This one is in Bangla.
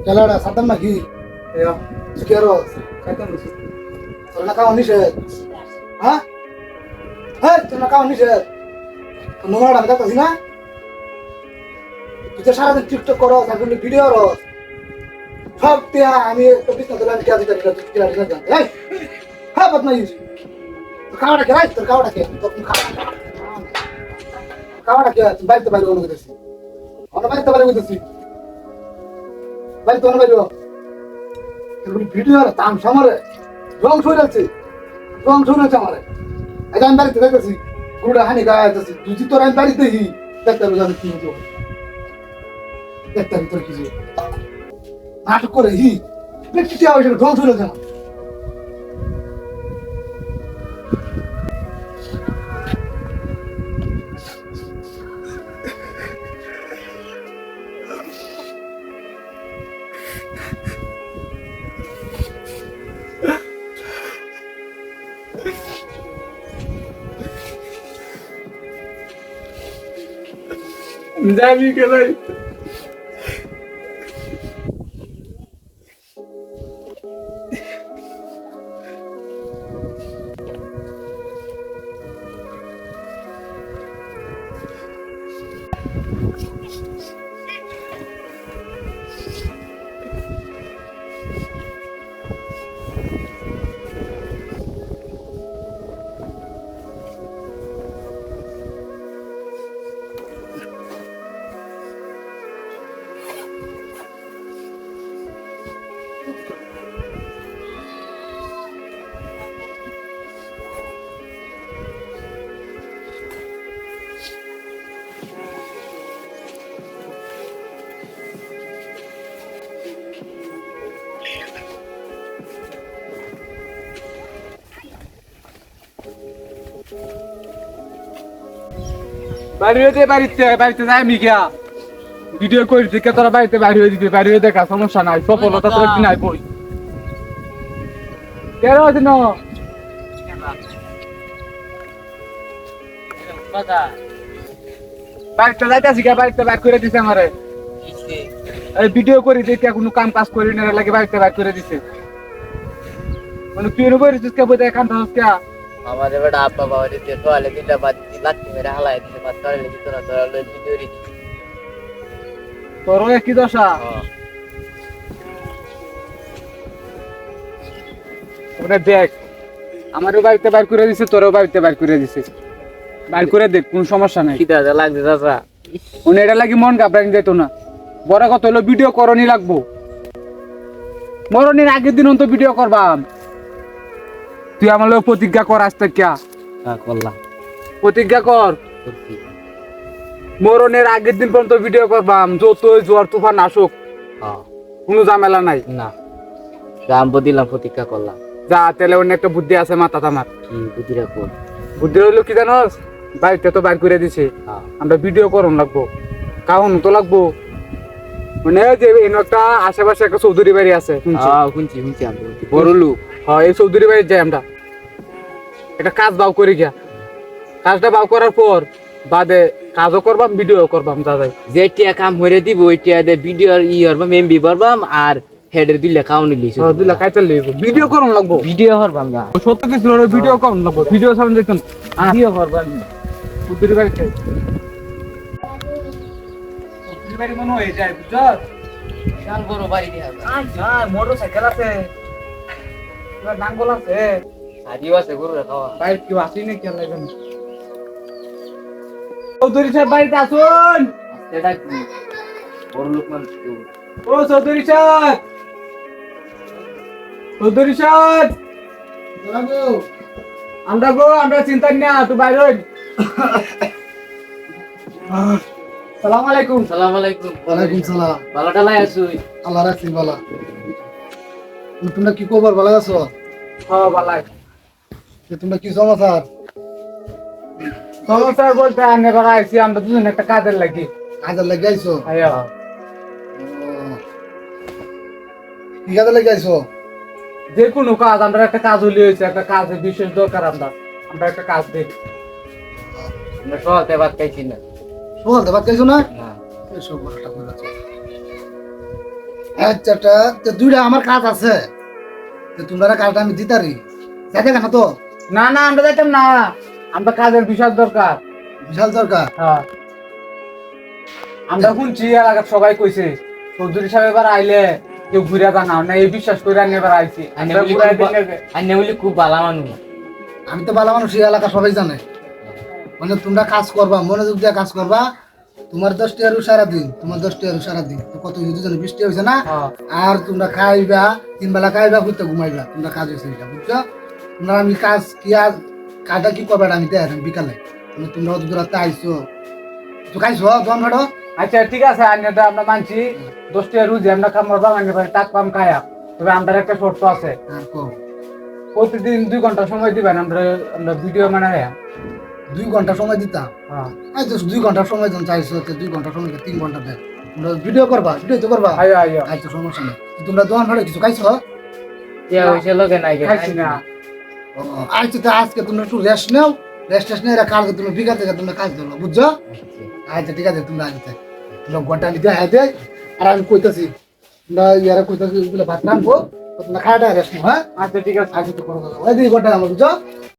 Kelada satam lagi. Ayo, Sekiros. kaitan lucu. Karena kau ni sih. Hah? Karena kau ni sih. Nomor ada kata sih na? Kita সারাদিন টিকটক করো, তারপরে ভিডিও করো। সব তিয়া আমি অফিস না দিলাম কি আজকে কিলা জানতে। এই হ্যাঁ বদমাইশ। কাওড়া কে তোর কাওড়া কে? তোর কাওড়া কে? বাইরে বাইরে অনু করতেছি। আমরা বাইরে বাইরে করতেছি। বাইরে তো বাইরে। এগুলো ভিডিও আর তাম সামরে রং ছড়ে আছে। রং ছড়ে আছে আমারে। আজ আমি বাড়িতে দেখতেছি। পুরোটা হানি গাইতেছি। যদি তোর আমি বাড়িতে হি দেখতে জানি কি হতো। দেখতে তোর কিছু নাটক করে হি দেখতে আবার রং ছড়ে আছে আমার। যাবি কে ভাই? বাড়িতে বাড়িতে যাই আমি গিয়া ভিডিও করে দেখে তোরা বাড়িতে বাইরে হয়ে দিতে বাইরে দেখা সমস্যা নাই সফলতা তোর কি নাই বই কেন দিন বাড়িতে যাইতেছি গিয়া বাড়িতে বাইর করে দিছে আমারে এই ভিডিও করে দেখে কোনো কাম কাজ করি না লাগে বাড়িতে বাইর করে দিছে মানে তুই এনে বলিস কে বোধ এখান থেকে আমাদের বেটা আব্বা বাবা দিতে তোয়ালে দিলে বাদ লাত্তি মেরে হালাই দিতে বাদ তোয়ালে দিতে না তোয়ালে ভিডিও রিদি তোর কি দশা ওটা দেখ আমারও বাড়িতে বাইর করে দিছে তোরও বাড়িতে বাইর করে দিছে বাইর করে দেখ কোন সমস্যা নাই কি দাদা লাগছে দাদা উনি এটা লাগি মন ঘাবড়ানি যেত না বড় কথা হলো ভিডিও করনি লাগবো মরণের আগের দিন তো ভিডিও করবাম তুই আমার লোক প্রতিজ্ঞা কর আসতে ক্যা করলাম প্রতিজ্ঞা কর মরণের আগের দিন পর্যন্ত ভিডিও করবাম যতই জোয়ার তুফান আসুক কোনো ঝামেলা নাই না রাম দিলাম প্রতিজ্ঞা করলাম যা তাহলে অন্য একটা বুদ্ধি আছে মাথা আমার কি বুদ্ধিরা কোন বুদ্ধি হইলো কি জানোস বাড়িতে তো বাইর করে দিছে আমরা ভিডিও করুন লাগবো কারণ তো লাগবো মানে যে একটা আশেপাশে একটা চৌধুরী বাড়ি আছে শুনছি আমি বড় লোক হ্যাঁ এই চৌধুরী বাড়ি যাই আমরা একটা কাজ বাউ করে গিয়া কাজটা বাউ করার পর বাদে কাজও করবাম ভিডিও করবাম দাদাই যে টিয়া কাম হইরে দিব ওই টিয়া দে ভিডিও ই হরবাম এমবি ভরবাম আর হেডের দুইলা খাওয়ানি লিছ দুলা কাইতে লইব ভিডিও করুন লাগবো ভিডিও হরবাম না সত্য কিছু ভিডিও করুন লাগবো ভিডিও সামনে দেখুন ভিডিও হরবাম চৌধুরী বাড়িতে চৌধুরী বাড়ি মনে হয়ে যায় বুঝছস বিশাল বড় বাড়ি দিয়া না মোটরসাইকেল আছে নাঙ্গল আছে সাজিও আছে গরু খাওয়া বাইরে কেউ আসি না কেন লাগবে চৌধুরী সাহেব বাড়িতে আসুন এটা কি বড় লোক মানুষ ও চৌধুরী সাহেব চৌধুরী সাহেব আমরা চিন্তা না তুই বাইরে হই সালাম আলাইকুম ওয়ালাইকুম সালাম ভালোটা লাই আছো আল্লাহ রাখছি বালা তোমরা কি খবর ভালো আছো হ্যাঁ ভালাই তোমরা কি সমাচার সমস্যা বলতে আমি এবার আইছি আমরা দুজন একটা কাজের লাগি কাজের লেগে আইছো আয়া কি কাজে লেগে আইছো যে কোনো কাজ আমরা একটা কাজ হলে হয়েছে একটা কাজের বিশেষ দরকার আমরা একটা কাজ দিই আমরা সহজে ভাত খাইছি না সকাল দেবাত খাইছো না না এসব বড়টা করে আছো আচ্ছা তো দুইটা আমার কাজ আছে তো তোমরা কাজটা আমি দিতারি যাতে কেন তো না না আমরা যাইতাম না, আমরা কাজের বিশাল দরকার। বিশাল দরকার হ্যাঁ আমরা শুনছি এলাকার সবাই কইছে চৌধুরী সাহেব এবার আইলে কেউ ঘুরে জানাও না, এই বিশ্বাস করে আমি এবার আইছি। আমরা ঘুরাই দিলে আন্নে বলি খুব ভালো মানুষ। আমি তো ভালো মানুষ, এই এলাকা সবাই জানে। মানে তোমরা কাজ করবা, মনোযোগ দিয়ে কাজ করবা। তোমার 10টি আরো সারাদিন, তোমার 10টি আরো সারাদিন তো কত দুজনে বৃষ্টি হয়েছে না। হ্যাঁ। আর তোমরা খাইবা, 3 বেলা খাইবা, ঘুরতে ঘুমাইবা, তোমরা কাজ হয়েছে এটা বুঝছো। তোমরা আমি কাজ কি আর কাজটা কি করবে আমি দেখ বিকালে তোমরা অত দূর আইসো তো খাইছো দম হাঁটো। আচ্ছা ঠিক আছে, আন্যটা আমরা মানছি 10টা রুজি আমরা খামার বাগানে পাই টাক পাম খায়া, তবে আমাদের একটা শর্ত আছে, আর কো প্রতিদিন 2 ঘন্টা সময় দিবেন। আমরা আমরা ভিডিও বানাই। 2 ঘন্টা সময় দিতাম। হ্যাঁ এই তো 2 ঘন্টা সময় যখন চাইছো তো 2 ঘন্টা সময় 3 ঘন্টা দেখ তোমরা ভিডিও করবা, ভিডিও তো করবা। আইও আইও। আচ্ছা সমস্যা নেই। তোমরা দোকান ভাড়া কিছু খাইছো? কে হইছে লোকে নাই খাইছি না। আচ্ছা তো আজকে তোমরা একটু রেস্ট নাও, রেস্ট নিয়ে কালকে তুমি বিকাল থেকে তোমরা কাজ করো বুঝছো। আচ্ছা ঠিক আছে তোমরা আজকে তোমরা ঘন্টা নিতে হাতে আর আমি কইতাছি তোমরা ইয়ারা কইতাছি ভাত নামবো তোমরা খাওয়াটা রেস্ট নাও। হ্যাঁ আচ্ছা ঠিক আছে। আজকে তো করো ওই 2 ঘন্টা আমার বুঝছো।